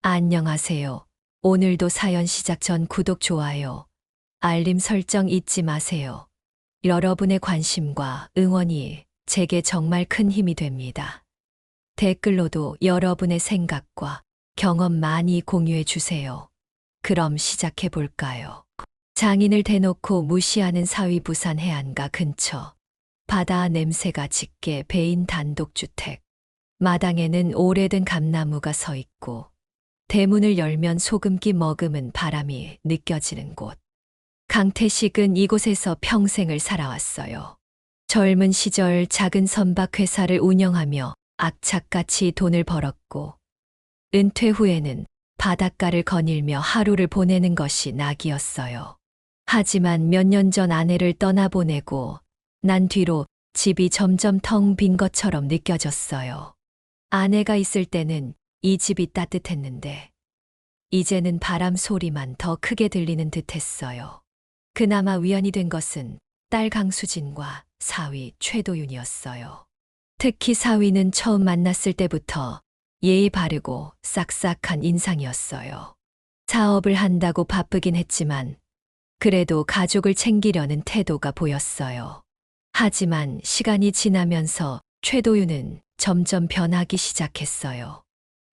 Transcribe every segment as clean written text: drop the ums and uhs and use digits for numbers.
안녕하세요. 오늘도 사연 시작 전 구독, 좋아요, 알림 설정 잊지 마세요. 여러분의 관심과 응원이 제게 정말 큰 힘이 됩니다. 댓글로도 여러분의 생각과 경험 많이 공유해 주세요. 그럼 시작해 볼까요? 장인을 대놓고 무시하는 사위. 부산 해안가 근처. 바다 냄새가 짙게 배인 단독주택. 마당에는 오래된 감나무가 서 있고 대문을 열면 소금기 머금은 바람이 느껴지는 곳. 강태식은 이곳에서 평생을 살아왔어요. 젊은 시절 작은 선박 회사를 운영하며 악착같이 돈을 벌었고, 은퇴 후에는 바닷가를 거닐며 하루를 보내는 것이 낙이었어요. 하지만 몇 년 전 아내를 떠나보내고 난 뒤로 집이 점점 텅 빈 것처럼 느껴졌어요. 아내가 있을 때는 이 집이 따뜻했는데 이제는 바람 소리만 더 크게 들리는 듯했어요. 그나마 위안이 된 것은 딸 강수진과 사위 최도윤이었어요. 특히 사위는 처음 만났을 때부터 예의 바르고 싹싹한 인상이었어요. 사업을 한다고 바쁘긴 했지만 그래도 가족을 챙기려는 태도가 보였어요. 하지만 시간이 지나면서 최도윤은 점점 변하기 시작했어요.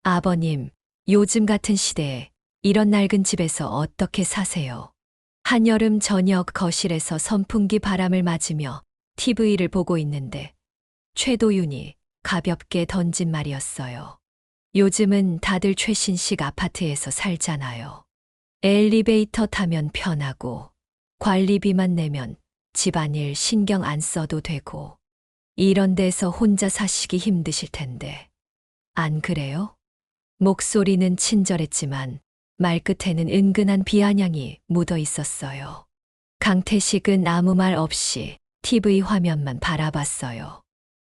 아버님, 요즘 같은 시대에 이런 낡은 집에서 어떻게 사세요? 한여름 저녁 거실에서 선풍기 바람을 맞으며 TV를 보고 있는데 최도윤이 가볍게 던진 말이었어요. 요즘은 다들 최신식 아파트에서 살잖아요. 엘리베이터 타면 편하고 관리비만 내면 집안일 신경 안 써도 되고 이런 데서 혼자 사시기 힘드실 텐데 안 그래요? 목소리는 친절했지만 말끝에는 은근한 비아냥이 묻어 있었어요. 강태식은 아무 말 없이 TV 화면만 바라봤어요.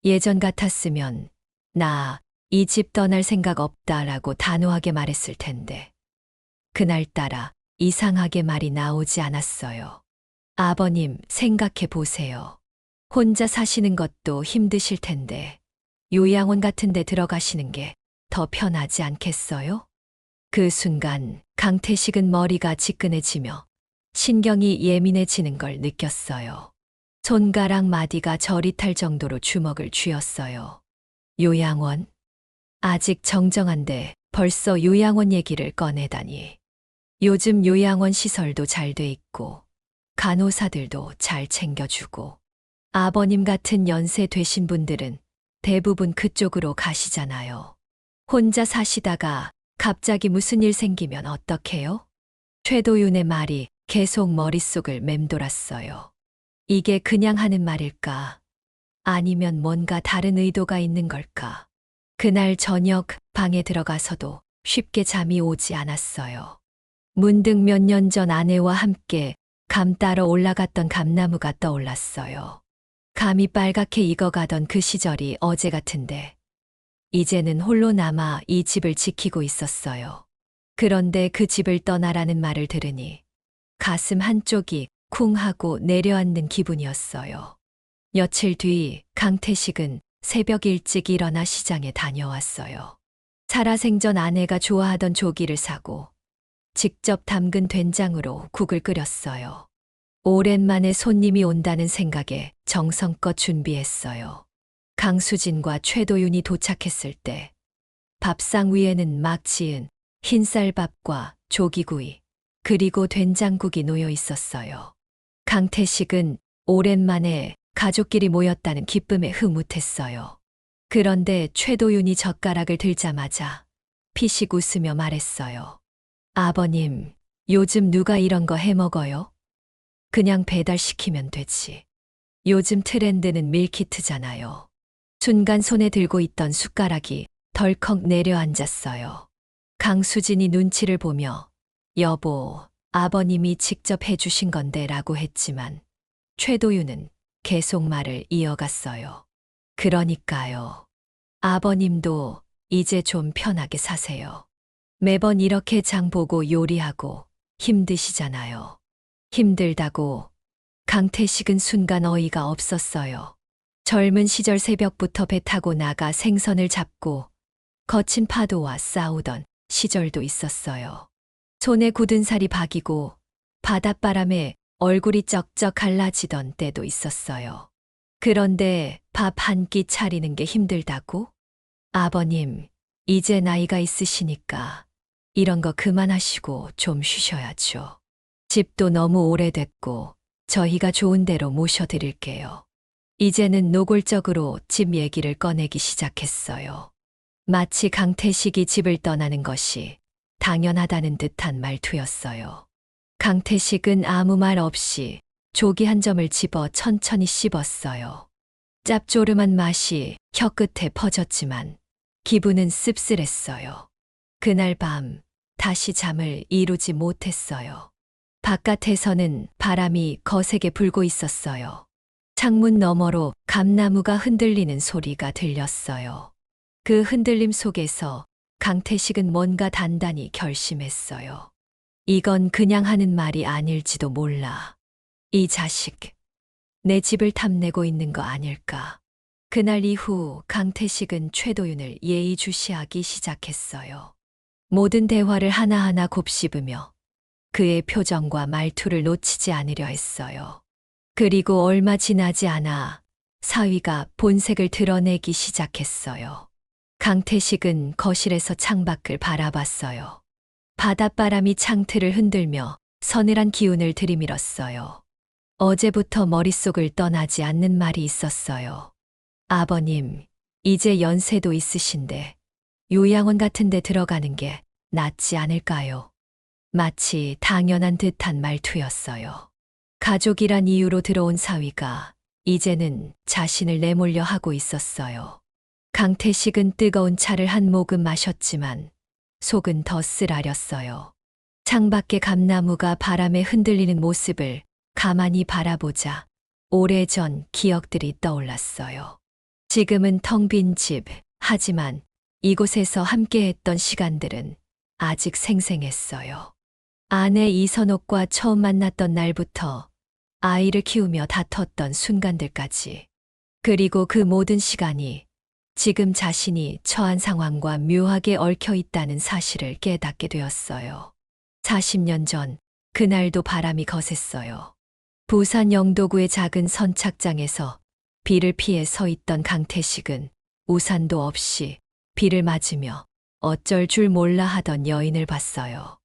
예전 같았으면 나 이 집 떠날 생각 없다라고 단호하게 말했을 텐데 그날따라 이상하게 말이 나오지 않았어요. 아버님, 생각해 보세요. 혼자 사시는 것도 힘드실 텐데 요양원 같은 데 들어가시는 게 더 편하지 않겠어요? 그 순간 강태식은 머리가 지끈해지며 신경이 예민해지는 걸 느꼈어요. 손가락 마디가 저릿할 정도로 주먹을 쥐었어요. 요양원? 아직 정정한데 벌써 요양원 얘기를 꺼내다니. 요즘 요양원 시설도 잘 돼 있고 간호사들도 잘 챙겨주고 아버님 같은 연세 되신 분들은 대부분 그쪽으로 가시잖아요. 혼자 사시다가 갑자기 무슨 일 생기면 어떡해요? 최도윤의 말이 계속 머릿속을 맴돌았어요. 이게 그냥 하는 말일까? 아니면 뭔가 다른 의도가 있는 걸까? 그날 저녁 방에 들어가서도 쉽게 잠이 오지 않았어요. 문득 몇 년 전 아내와 함께 감 따러 올라갔던 감나무가 떠올랐어요. 감이 빨갛게 익어가던 그 시절이 어제 같은데 이제는 홀로 남아 이 집을 지키고 있었어요. 그런데 그 집을 떠나라는 말을 들으니 가슴 한쪽이 쿵 하고 내려앉는 기분이었어요. 며칠 뒤 강태식은 새벽 일찍 일어나 시장에 다녀왔어요. 살아생전 아내가 좋아하던 조기를 사고 직접 담근 된장으로 국을 끓였어요. 오랜만에 손님이 온다는 생각에 정성껏 준비했어요. 강수진과 최도윤이 도착했을 때 밥상 위에는 막 지은 흰쌀밥과 조기구이 그리고 된장국이 놓여 있었어요. 강태식은 오랜만에 가족끼리 모였다는 기쁨에 흐뭇했어요. 그런데 최도윤이 젓가락을 들자마자 피식 웃으며 말했어요. 아버님, 요즘 누가 이런 거 해 먹어요? 그냥 배달시키면 되지. 요즘 트렌드는 밀키트잖아요. 순간 손에 들고 있던 숟가락이 덜컥 내려앉았어요. 강수진이 눈치를 보며 여보, 아버님이 직접 해주신 건데 라고 했지만 최도윤은 계속 말을 이어갔어요. 그러니까요. 아버님도 이제 좀 편하게 사세요. 매번 이렇게 장 보고 요리하고 힘드시잖아요. 힘들다고 강태식은 순간 어이가 없었어요. 젊은 시절 새벽부터 배 타고 나가 생선을 잡고 거친 파도와 싸우던 시절도 있었어요. 손에 굳은 살이 박이고 바닷바람에 얼굴이 쩍쩍 갈라지던 때도 있었어요. 그런데 밥 한 끼 차리는 게 힘들다고? 아버님, 이제 나이가 있으시니까 이런 거 그만하시고 좀 쉬셔야죠. 집도 너무 오래됐고 저희가 좋은 데로 모셔드릴게요. 이제는 노골적으로 집 얘기를 꺼내기 시작했어요. 마치 강태식이 집을 떠나는 것이 당연하다는 듯한 말투였어요. 강태식은 아무 말 없이 조기 한 점을 집어 천천히 씹었어요. 짭조름한 맛이 혀끝에 퍼졌지만 기분은 씁쓸했어요. 그날 밤 다시 잠을 이루지 못했어요. 바깥에서는 바람이 거세게 불고 있었어요. 창문 너머로 감나무가 흔들리는 소리가 들렸어요. 그 흔들림 속에서 강태식은 뭔가 단단히 결심했어요. 이건 그냥 하는 말이 아닐지도 몰라. 이 자식, 내 집을 탐내고 있는 거 아닐까. 그날 이후 강태식은 최도윤을 예의주시하기 시작했어요. 모든 대화를 하나하나 곱씹으며 그의 표정과 말투를 놓치지 않으려 했어요. 그리고 얼마 지나지 않아 사위가 본색을 드러내기 시작했어요. 강태식은 거실에서 창밖을 바라봤어요. 바닷바람이 창틀을 흔들며 서늘한 기운을 들이밀었어요. 어제부터 머릿속을 떠나지 않는 말이 있었어요. 아버님, 이제 연세도 있으신데 요양원 같은 데 들어가는 게 낫지 않을까요? 마치 당연한 듯한 말투였어요. 가족이란 이유로 들어온 사위가 이제는 자신을 내몰려 하고 있었어요. 강태식은 뜨거운 차를 한 모금 마셨지만 속은 더 쓰라렸어요. 창밖의 감나무가 바람에 흔들리는 모습을 가만히 바라보자 오래전 기억들이 떠올랐어요. 지금은 텅 빈 집, 하지만 이곳에서 함께했던 시간들은 아직 생생했어요. 아내 이선옥과 처음 만났던 날부터 아이를 키우며 다퉜던 순간들까지. 그리고 그 모든 시간이 지금 자신이 처한 상황과 묘하게 얽혀 있다는 사실을 깨닫게 되었어요. 40년 전, 그날도 바람이 거셌어요. 부산 영도구의 작은 선착장에서 비를 피해 서 있던 강태식은 우산도 없이 비를 맞으며 어쩔 줄 몰라 하던 여인을 봤어요.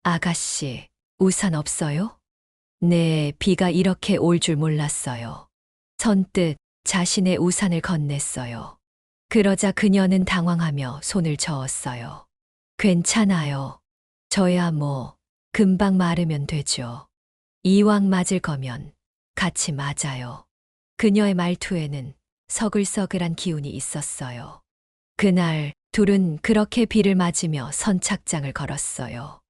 아가씨, 우산 없어요? 네, 비가 이렇게 올 줄 몰랐어요. 선뜻 자신의 우산을 건넸어요. 그러자 그녀는 당황하며 손을 저었어요. 괜찮아요. 저야 뭐, 금방 마르면 되죠. 이왕 맞을 거면 같이 맞아요. 그녀의 말투에는 서글서글한 기운이 있었어요. 그날 둘은 그렇게 비를 맞으며 선착장을 걸었어요.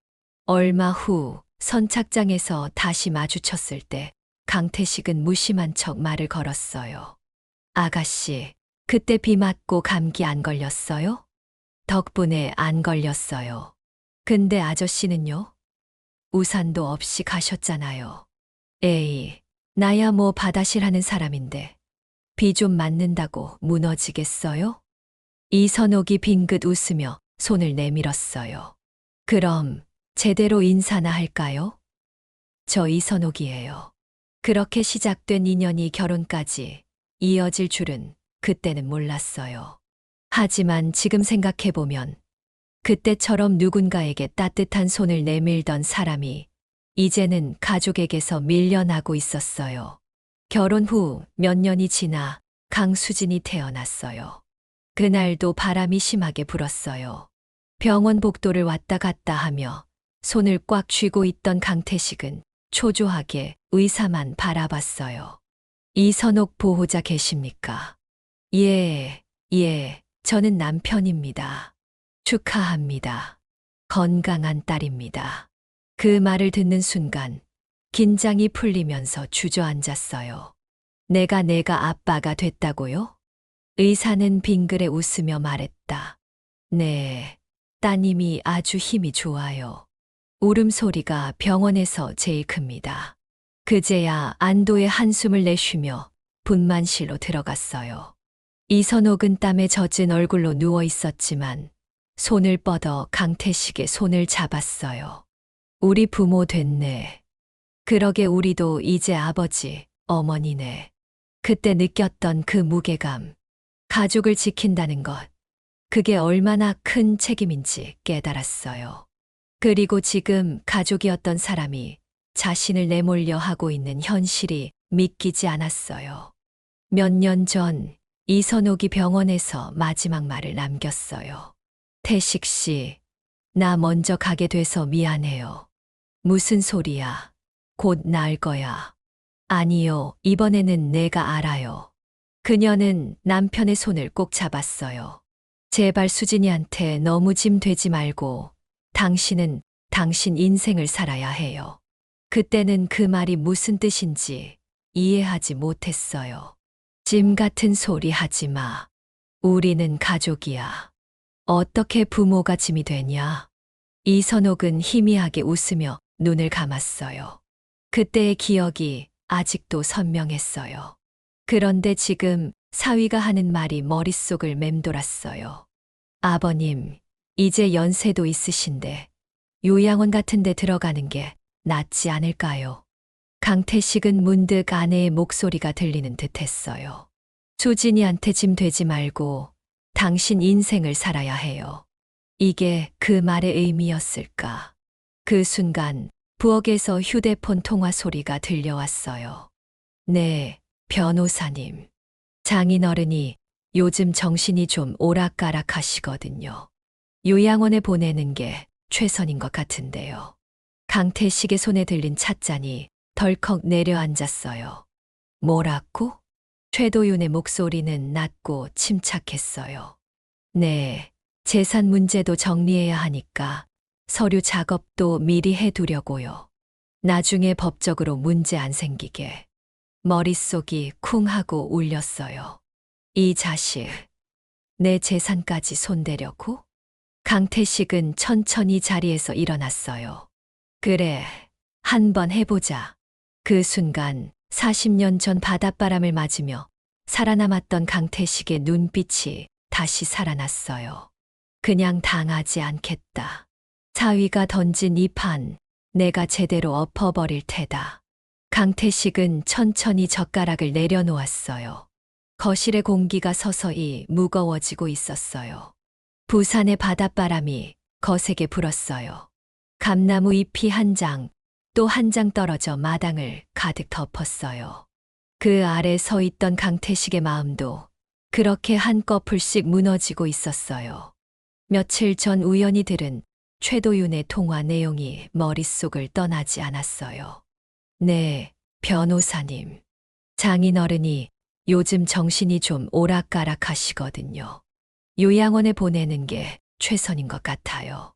얼마 후 선착장에서 다시 마주쳤을 때 강태식은 무심한 척 말을 걸었어요. 아가씨, 그때 비 맞고 감기 안 걸렸어요? 덕분에 안 걸렸어요. 근데 아저씨는요? 우산도 없이 가셨잖아요. 에이, 나야 뭐 바다실 하는 사람인데 비 좀 맞는다고 무너지겠어요? 이선옥이 빙긋 웃으며 손을 내밀었어요. 그럼 제대로 인사나 할까요? 저 이선옥이에요. 그렇게 시작된 인연이 결혼까지 이어질 줄은 그때는 몰랐어요. 하지만 지금 생각해보면 그때처럼 누군가에게 따뜻한 손을 내밀던 사람이 이제는 가족에게서 밀려나고 있었어요. 결혼 후 몇 년이 지나 강수진이 태어났어요. 그날도 바람이 심하게 불었어요. 병원 복도를 왔다 갔다 하며 손을 꽉 쥐고 있던 강태식은 초조하게 의사만 바라봤어요. 이선옥 보호자 계십니까? 예, 저는 남편입니다. 축하합니다. 건강한 딸입니다. 그 말을 듣는 순간 긴장이 풀리면서 주저앉았어요. 내가 아빠가 됐다고요? 의사는 빙그레 웃으며 말했다. 네, 따님이 아주 힘이 좋아요. 울음소리가 병원에서 제일 큽니다. 그제야 안도의 한숨을 내쉬며 분만실로 들어갔어요. 이선옥은 땀에 젖은 얼굴로 누워 있었지만 손을 뻗어 강태식의 손을 잡았어요. 우리 부모 됐네. 그러게 우리도 이제 아버지, 어머니네. 그때 느꼈던 그 무게감, 가족을 지킨다는 것, 그게 얼마나 큰 책임인지 깨달았어요. 그리고 지금 가족이었던 사람이 자신을 내몰려 하고 있는 현실이 믿기지 않았어요. 몇 년 전 이선옥이 병원에서 마지막 말을 남겼어요. 태식 씨, 나 먼저 가게 돼서 미안해요. 무슨 소리야? 곧 나을 거야. 아니요, 이번에는 내가 알아요. 그녀는 남편의 손을 꼭 잡았어요. 제발 수진이한테 너무 짐 되지 말고 당신은 당신 인생을 살아야 해요. 그때는 그 말이 무슨 뜻인지 이해하지 못했어요. 짐 같은 소리 하지 마. 우리는 가족이야. 어떻게 부모가 짐이 되냐? 이선옥은 희미하게 웃으며 눈을 감았어요. 그때의 기억이 아직도 선명했어요. 그런데 지금 사위가 하는 말이 머릿속을 맴돌았어요. 아버님, 이제 연세도 있으신데 요양원 같은 데 들어가는 게 낫지 않을까요? 강태식은 문득 아내의 목소리가 들리는 듯 했어요. 수진이한테 짐 되지 말고 당신 인생을 살아야 해요. 이게 그 말의 의미였을까? 그 순간 부엌에서 휴대폰 통화 소리가 들려왔어요. 네, 변호사님. 장인어른이 요즘 정신이 좀 오락가락 하시거든요. 요양원에 보내는 게 최선인 것 같은데요. 강태식의 손에 들린 찻잔이 덜컥 내려앉았어요. 뭐라고? 최도윤의 목소리는 낮고 침착했어요. 네, 재산 문제도 정리해야 하니까 서류 작업도 미리 해두려고요. 나중에 법적으로 문제 안 생기게. 머릿속이 쿵 하고 울렸어요. 이 자식, 내 재산까지 손대려고? 강태식은 천천히 자리에서 일어났어요. 그래, 한번 해보자. 그 순간 40년 전 바닷바람을 맞으며 살아남았던 강태식의 눈빛이 다시 살아났어요. 그냥 당하지 않겠다. 사위가 던진 이 판, 내가 제대로 엎어버릴 테다. 강태식은 천천히 젓가락을 내려놓았어요. 거실의 공기가 서서히 무거워지고 있었어요. 부산의 바닷바람이 거세게 불었어요. 감나무 잎이 한 장, 또 한 장 떨어져 마당을 가득 덮었어요. 그 아래 서 있던 강태식의 마음도 그렇게 한꺼풀씩 무너지고 있었어요. 며칠 전 우연히 들은 최도윤의 통화 내용이 머릿속을 떠나지 않았어요. 네, 변호사님. 장인어른이 요즘 정신이 좀 오락가락 하시거든요. 요양원에 보내는 게 최선인 것 같아요.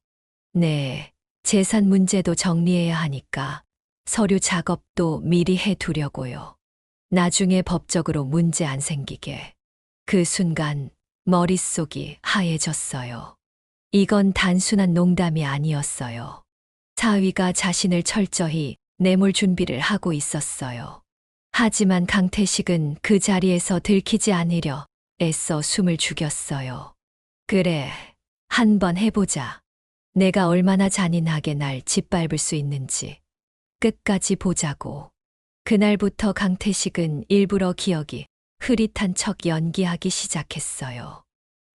네, 재산 문제도 정리해야 하니까 서류 작업도 미리 해두려고요. 나중에 법적으로 문제 안 생기게. 그 순간 머릿속이 하얘졌어요. 이건 단순한 농담이 아니었어요. 사위가 자신을 철저히 내몰 준비를 하고 있었어요. 하지만 강태식은 그 자리에서 들키지 않으려 애써 숨을 죽였어요. 그래, 한번 해보자. 내가 얼마나 잔인하게 날 짓밟을 수 있는지 끝까지 보자고. 그날부터 강태식은 일부러 기억이 흐릿한 척 연기하기 시작했어요.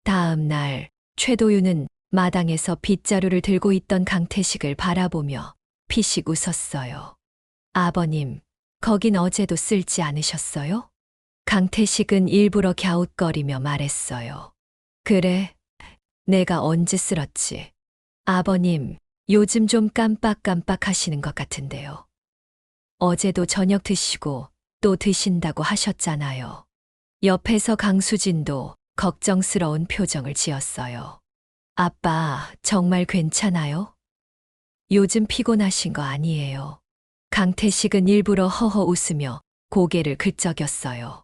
다음 날 최도윤은 마당에서 빗자루를 들고 있던 강태식을 바라보며 피식 웃었어요. 아버님, 거긴 어제도 쓸지 않으셨어요? 강태식은 일부러 갸웃거리며 말했어요. 그래, 내가 언제 쓸었지. 아버님, 요즘 좀 깜빡깜빡 하시는 것 같은데요. 어제도 저녁 드시고 또 드신다고 하셨잖아요. 옆에서 강수진도 걱정스러운 표정을 지었어요. 아빠, 정말 괜찮아요? 요즘 피곤하신 거 아니에요. 강태식은 일부러 허허 웃으며 고개를 긁적였어요.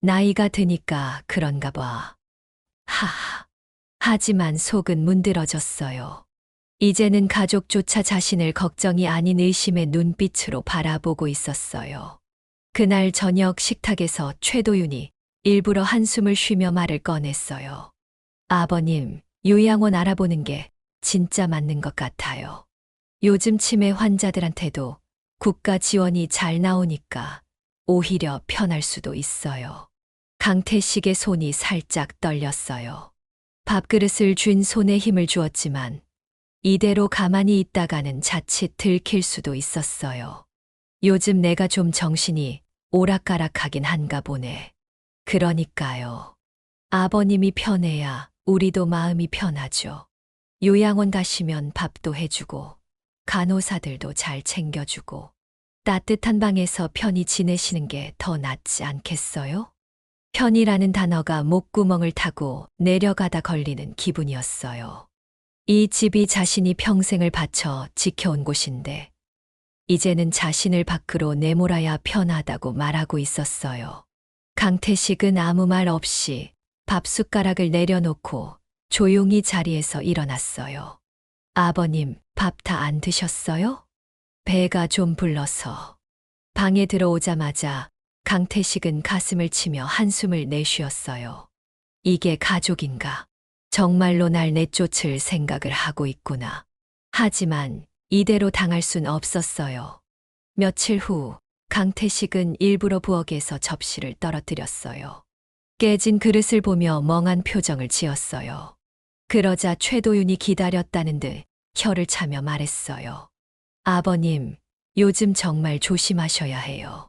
나이가 드니까 그런가 봐. 하하. 하지만 속은 문드러졌어요. 이제는 가족조차 자신을 걱정이 아닌 의심의 눈빛으로 바라보고 있었어요. 그날 저녁 식탁에서 최도윤이 일부러 한숨을 쉬며 말을 꺼냈어요. 아버님, 요양원 알아보는 게 진짜 맞는 것 같아요. 요즘 치매 환자들한테도 국가 지원이 잘 나오니까 오히려 편할 수도 있어요. 강태식의 손이 살짝 떨렸어요. 밥그릇을 쥔 손에 힘을 주었지만 이대로 가만히 있다가는 자칫 들킬 수도 있었어요. 요즘 내가 좀 정신이 오락가락하긴 한가 보네. 그러니까요. 아버님이 편해야 우리도 마음이 편하죠. 요양원 가시면 밥도 해주고 간호사들도 잘 챙겨주고 따뜻한 방에서 편히 지내시는 게 더 낫지 않겠어요? 편이라는 단어가 목구멍을 타고 내려가다 걸리는 기분이었어요. 이 집이 자신이 평생을 바쳐 지켜온 곳인데 이제는 자신을 밖으로 내몰아야 편하다고 말하고 있었어요. 강태식은 아무 말 없이 밥 숟가락을 내려놓고 조용히 자리에서 일어났어요. 아버님, 밥 다 안 드셨어요? 배가 좀 불러서. 방에 들어오자마자 강태식은 가슴을 치며 한숨을 내쉬었어요. 이게 가족인가? 정말로 날 내쫓을 생각을 하고 있구나. 하지만 이대로 당할 순 없었어요. 며칠 후 강태식은 일부러 부엌에서 접시를 떨어뜨렸어요. 깨진 그릇을 보며 멍한 표정을 지었어요. 그러자 최도윤이 기다렸다는 듯 혀를 차며 말했어요. 아버님, 요즘 정말 조심하셔야 해요.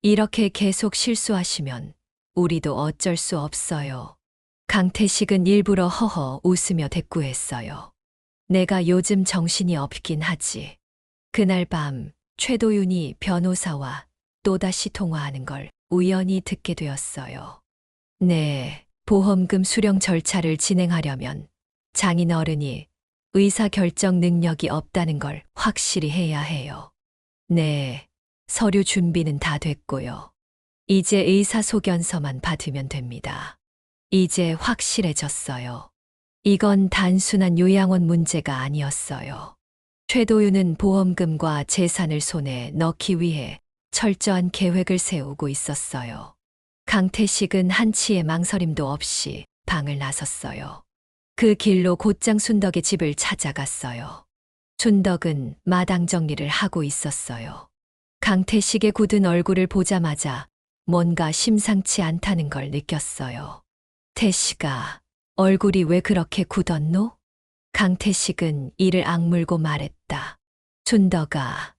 이렇게 계속 실수하시면 우리도 어쩔 수 없어요. 강태식은 일부러 허허 웃으며 대꾸했어요. 내가 요즘 정신이 없긴 하지. 그날 밤 최도윤이 변호사와 또다시 통화하는 걸 우연히 듣게 되었어요. 네, 보험금 수령 절차를 진행하려면 장인 어른이 의사 결정 능력이 없다는 걸 확실히 해야 해요. 네, 서류 준비는 다 됐고요. 이제 의사소견서만 받으면 됩니다. 이제 확실해졌어요. 이건 단순한 요양원 문제가 아니었어요. 최도윤은 보험금과 재산을 손에 넣기 위해 철저한 계획을 세우고 있었어요. 강태식은 한치의 망설임도 없이 방을 나섰어요. 그 길로 곧장 순덕의 집을 찾아갔어요. 순덕은 마당 정리를 하고 있었어요. 강태식의 굳은 얼굴을 보자마자 뭔가 심상치 않다는 걸 느꼈어요. 태식아, 얼굴이 왜 그렇게 굳었노? 강태식은 이를 악물고 말했다. 순덕아,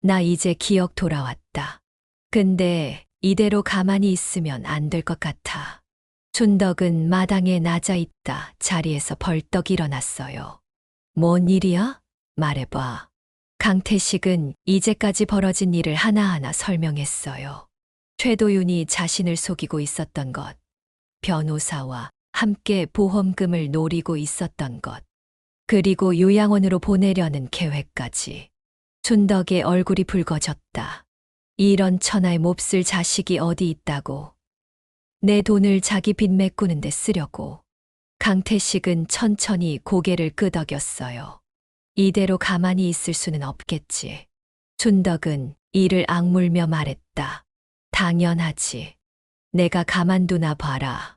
나 이제 기억 돌아왔다. 근데 이대로 가만히 있으면 안 될 것 같아. 순덕은 마당에 낮아 있다 자리에서 벌떡 일어났어요. 뭔 일이야? 말해봐. 강태식은 이제까지 벌어진 일을 하나하나 설명했어요. 최도윤이 자신을 속이고 있었던 것, 변호사와 함께 보험금을 노리고 있었던 것, 그리고 요양원으로 보내려는 계획까지. 순덕의 얼굴이 붉어졌다. 이런 천하의 몹쓸 자식이 어디 있다고. 내 돈을 자기 빚 메꾸는 데 쓰려고. 강태식은 천천히 고개를 끄덕였어요. 이대로 가만히 있을 수는 없겠지. 순덕은 이를 악물며 말했다. 당연하지. 내가 가만두나 봐라.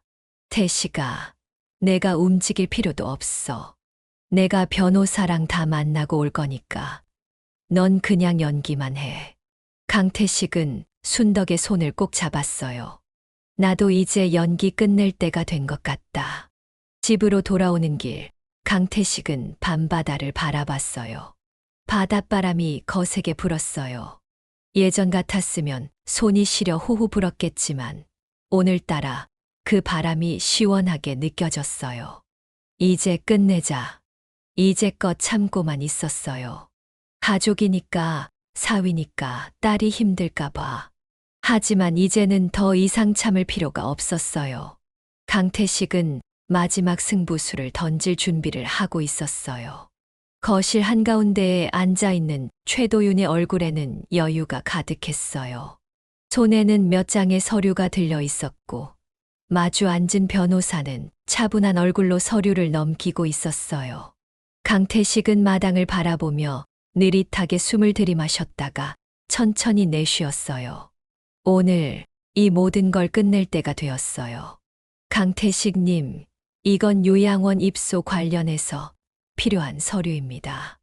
태식아, 내가 움직일 필요도 없어. 내가 변호사랑 다 만나고 올 거니까. 넌 그냥 연기만 해. 강태식은 순덕의 손을 꼭 잡았어요. 나도 이제 연기 끝낼 때가 된 것 같다. 집으로 돌아오는 길, 강태식은 밤바다를 바라봤어요. 바닷바람이 거세게 불었어요. 예전 같았으면 손이 시려 호호 불었겠지만 오늘따라 그 바람이 시원하게 느껴졌어요. 이제 끝내자. 이제껏 참고만 있었어요. 가족이니까, 사위니까 딸이 힘들까 봐. 하지만 이제는 더 이상 참을 필요가 없었어요. 강태식은 마지막 승부수를 던질 준비를 하고 있었어요. 거실 한가운데에 앉아있는 최도윤의 얼굴에는 여유가 가득했어요. 손에는 몇 장의 서류가 들려 있었고 마주 앉은 변호사는 차분한 얼굴로 서류를 넘기고 있었어요. 강태식은 마당을 바라보며 느릿하게 숨을 들이마셨다가 천천히 내쉬었어요. 오늘 이 모든 걸 끝낼 때가 되었어요. 강태식님, 이건 요양원 입소 관련해서 필요한 서류입니다.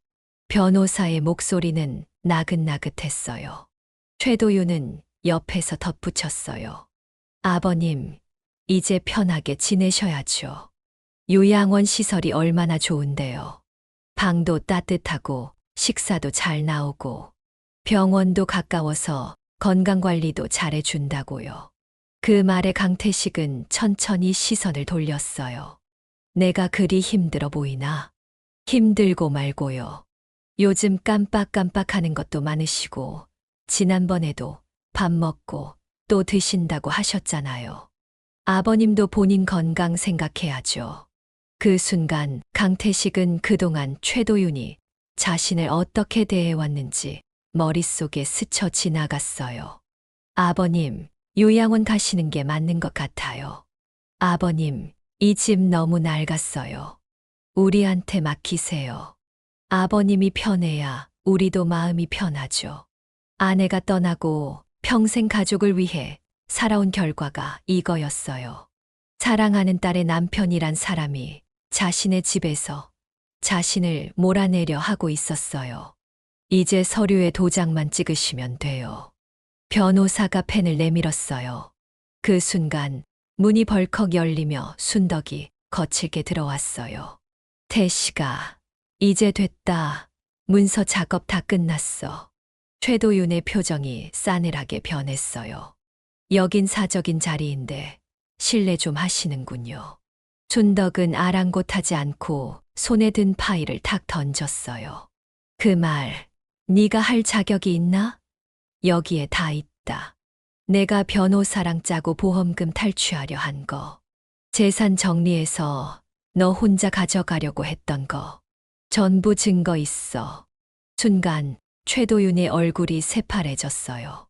변호사의 목소리는 나긋나긋했어요. 최도윤은 옆에서 덧붙였어요. 아버님, 이제 편하게 지내셔야죠. 요양원 시설이 얼마나 좋은데요. 방도 따뜻하고 식사도 잘 나오고 병원도 가까워서 건강관리도 잘해준다고요. 그 말에 강태식은 천천히 시선을 돌렸어요. 내가 그리 힘들어 보이나? 힘들고 말고요. 요즘 깜빡깜빡하는 것도 많으시고 지난번에도 밥 먹고 또 드신다고 하셨잖아요. 아버님도 본인 건강 생각해야죠. 그 순간 강태식은 그동안 최도윤이 자신을 어떻게 대해왔는지 머릿속에 스쳐 지나갔어요. 아버님, 요양원 가시는 게 맞는 것 같아요. 아버님, 이 집 너무 낡았어요. 우리한테 맡기세요. 아버님이 편해야 우리도 마음이 편하죠. 아내가 떠나고 평생 가족을 위해 살아온 결과가 이거였어요. 사랑하는 딸의 남편이란 사람이 자신의 집에서 자신을 몰아내려 하고 있었어요. 이제 서류에 도장만 찍으시면 돼요. 변호사가 펜을 내밀었어요. 그 순간 문이 벌컥 열리며 순덕이 거칠게 들어왔어요. 태식아, 이제 됐다. 문서 작업 다 끝났어. 최도윤의 표정이 싸늘하게 변했어요. 여긴 사적인 자리인데 실례 좀 하시는군요. 순덕은 아랑곳하지 않고 손에 든 파일을 탁 던졌어요. 그 말, 네가 할 자격이 있나? 여기에 다 있다. 내가 변호사랑 짜고 보험금 탈취하려 한 거. 재산 정리해서 너 혼자 가져가려고 했던 거. 전부 증거 있어. 순간 최도윤의 얼굴이 새파래졌어요.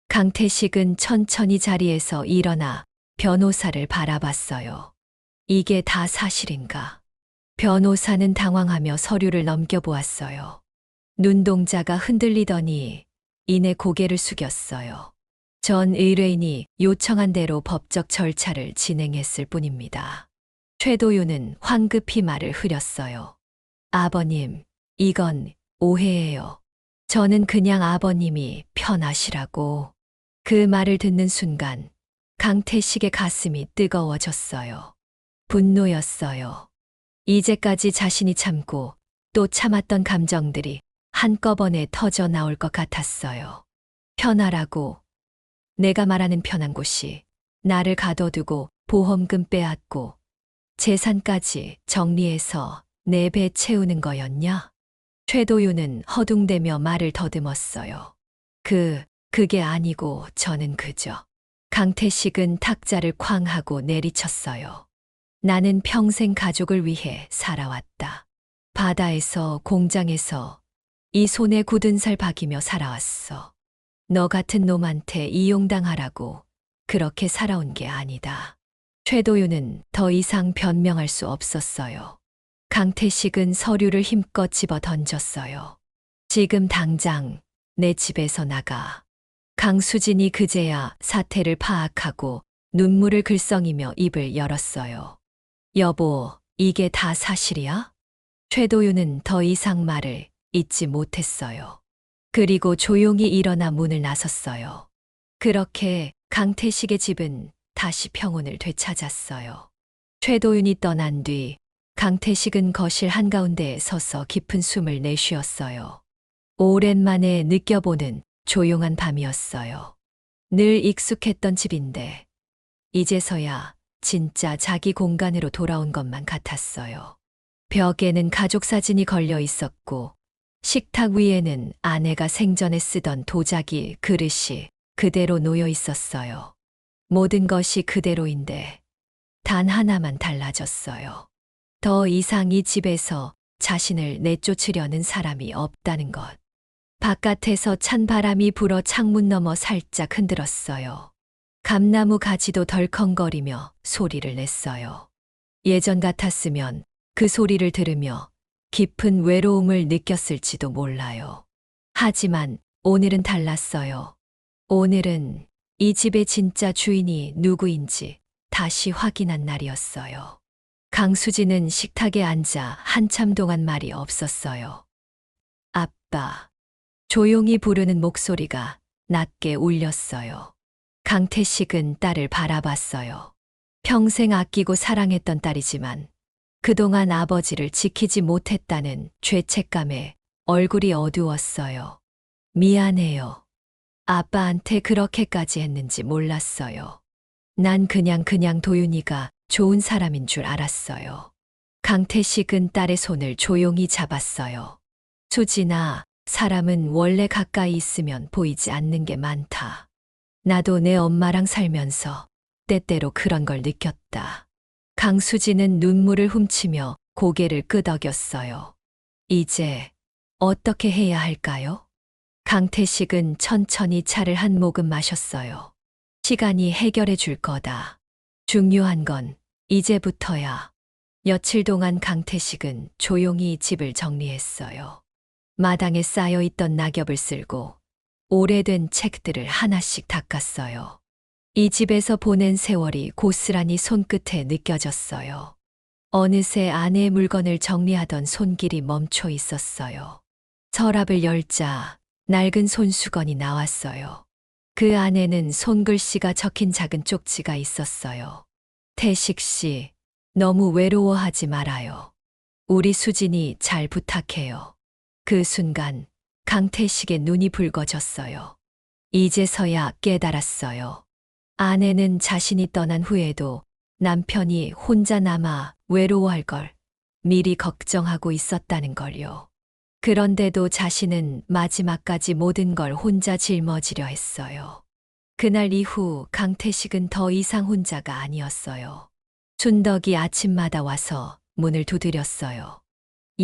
강태식은 천천히 자리에서 일어나 변호사를 바라봤어요. 이게 다 사실인가? 변호사는 당황하며 서류를 넘겨보았어요. 눈동자가 흔들리더니 이내 고개를 숙였어요. 전 의뢰인이 요청한 대로 법적 절차를 진행했을 뿐입니다. 최도윤은 황급히 말을 흐렸어요. 아버님, 이건 오해예요. 저는 그냥 아버님이 편하시라고. 그 말을 듣는 순간 강태식의 가슴이 뜨거워졌어요. 분노였어요. 이제까지 자신이 참고 또 참았던 감정들이 한꺼번에 터져 나올 것 같았어요. 편하라고. 내가 말하는 편한 곳이 나를 가둬두고 보험금 빼앗고 재산까지 정리해서 내 배 채우는 거였냐? 최도윤은 허둥대며 말을 더듬었어요. 그게 아니고 저는 그저. 강태식은 탁자를 쾅 하고 내리쳤어요. 나는 평생 가족을 위해 살아왔다. 바다에서 공장에서 이 손에 굳은 살 박이며 살아왔어. 너 같은 놈한테 이용당하라고 그렇게 살아온 게 아니다. 최도윤은 더 이상 변명할 수 없었어요. 강태식은 서류를 힘껏 집어 던졌어요. 지금 당장 내 집에서 나가. 강수진이 그제야 사태를 파악하고 눈물을 글썽이며 입을 열었어요. 여보, 이게 다 사실이야? 최도윤은 더 이상 말을 잇지 못했어요. 그리고 조용히 일어나 문을 나섰어요. 그렇게 강태식의 집은 다시 평온을 되찾았어요. 최도윤이 떠난 뒤 강태식은 거실 한가운데에 서서 깊은 숨을 내쉬었어요. 오랜만에 느껴보는 조용한 밤이었어요. 늘 익숙했던 집인데 이제서야 진짜 자기 공간으로 돌아온 것만 같았어요. 벽에는 가족 사진이 걸려 있었고 식탁 위에는 아내가 생전에 쓰던 도자기 그릇이 그대로 놓여 있었어요. 모든 것이 그대로인데 단 하나만 달라졌어요. 더 이상 이 집에서 자신을 내쫓으려는 사람이 없다는 것. 바깥에서 찬 바람이 불어 창문 너머 살짝 흔들었어요. 감나무 가지도 덜컹거리며 소리를 냈어요. 예전 같았으면 그 소리를 들으며 깊은 외로움을 느꼈을지도 몰라요. 하지만 오늘은 달랐어요. 오늘은 이 집의 진짜 주인이 누구인지 다시 확인한 날이었어요. 강수지는 식탁에 앉아 한참 동안 말이 없었어요. 아빠. 조용히 부르는 목소리가 낮게 울렸어요. 강태식은 딸을 바라봤어요. 평생 아끼고 사랑했던 딸이지만 그동안 아버지를 지키지 못했다는 죄책감에 얼굴이 어두웠어요. 미안해요. 아빠한테 그렇게까지 했는지 몰랐어요. 난 그냥 도윤이가 좋은 사람인 줄 알았어요. 강태식은 딸의 손을 조용히 잡았어요. 수진아, 사람은 원래 가까이 있으면 보이지 않는 게 많다. 나도 내 엄마랑 살면서 때때로 그런 걸 느꼈다. 강수지는 눈물을 훔치며 고개를 끄덕였어요. 이제 어떻게 해야 할까요? 강태식은 천천히 차를 한 모금 마셨어요. 시간이 해결해 줄 거다. 중요한 건 이제부터야. 며칠 동안 강태식은 조용히 집을 정리했어요. 마당에 쌓여 있던 낙엽을 쓸고 오래된 책들을 하나씩 닦았어요. 이 집에서 보낸 세월이 고스란히 손끝에 느껴졌어요. 어느새 아내의 물건을 정리하던 손길이 멈춰 있었어요. 서랍을 열자 낡은 손수건이 나왔어요. 그 안에는 손글씨가 적힌 작은 쪽지가 있었어요. 태식 씨, 너무 외로워하지 말아요. 우리 수진이 잘 부탁해요. 그 순간 강태식의 눈이 붉어졌어요. 이제서야 깨달았어요. 아내는 자신이 떠난 후에도 남편이 혼자 남아 외로워할 걸 미리 걱정하고 있었다는 걸요. 그런데도 자신은 마지막까지 모든 걸 혼자 짊어지려 했어요. 그날 이후 강태식은 더 이상 혼자가 아니었어요. 춘덕이 아침마다 와서 문을 두드렸어요.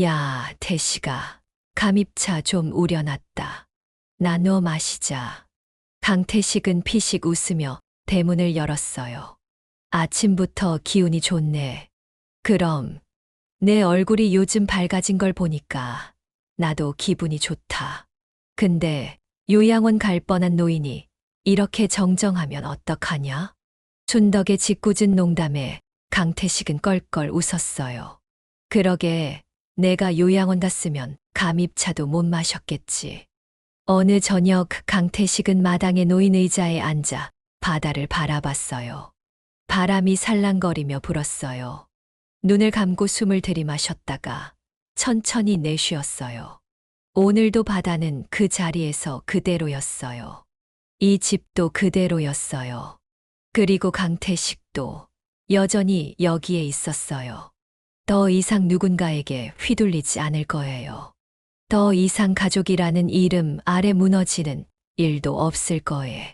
야, 태식아, 감입차 좀 우려놨다. 나눠 마시자. 강태식은 피식 웃으며 대문을 열었어요. 아침부터 기운이 좋네. 그럼 내 얼굴이 요즘 밝아진 걸 보니까 나도 기분이 좋다. 근데 요양원 갈 뻔한 노인이 이렇게 정정하면 어떡하냐? 춘덕의 짓궂은 농담에 강태식은 껄껄 웃었어요. 그러게 내가 요양원 갔으면 감입차도 못 마셨겠지. 어느 저녁 강태식은 마당에 놓인 의자에 앉아 바다를 바라봤어요. 바람이 살랑거리며 불었어요. 눈을 감고 숨을 들이마셨다가 천천히 내쉬었어요. 오늘도 바다는 그 자리에서 그대로였어요. 이 집도 그대로였어요. 그리고 강태식도 여전히 여기에 있었어요. 더 이상 누군가에게 휘둘리지 않을 거예요. 더 이상 가족이라는 이름 아래 무너지는 일도 없을 거예요.